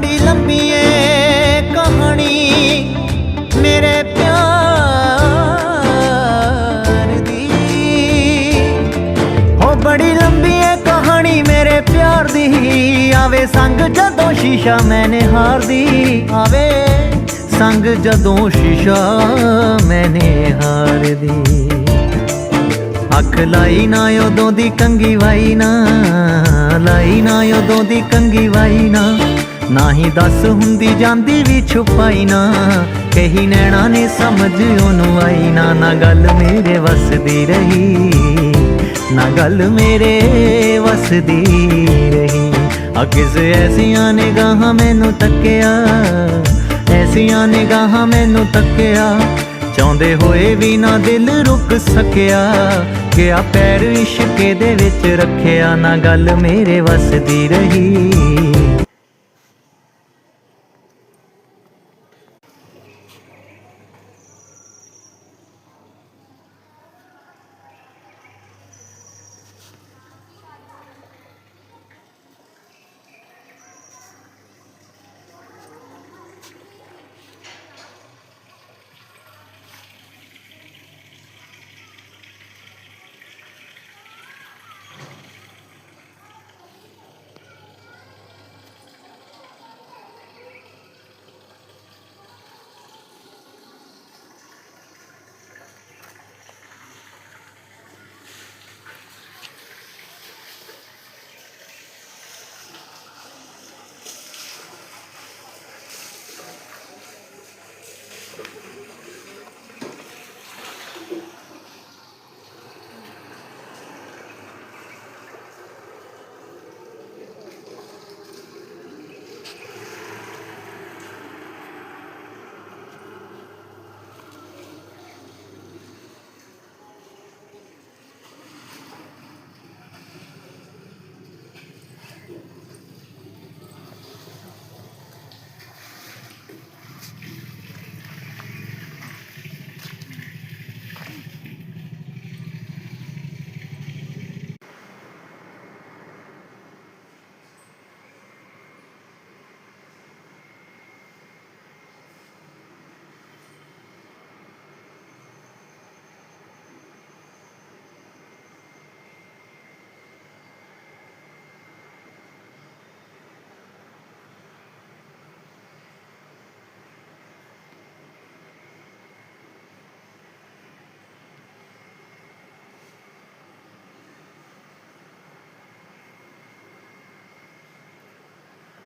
बड़ी लंबी है कहानी मेरे प्यार दी, हो बड़ी लंबी है कहानी मेरे प्यार दी। आवे संग जदों शीशा मैंने हार दी, आवे संग जदों शीशा मैंने हार दी। अख लाई ना उदों दी कंगी वाई ना, लाई ना उदों दी कंगी वाई ना ही दस हुंदी जांदी भी छुपाई ना। कही नैना ने समझ ओनू आई ना गल मेरे वस दी रही, ना गल मेरे वस दी रही। किस ऐसियां निगाहां मैनू तक्किया, ऐसियां निगाहां मैनू तक्किया, चाहुंदे होए भी ना दिल रुक सकिया। गया पैर इश्के दे विच रखिया, ना गल मेरे वस दी रही।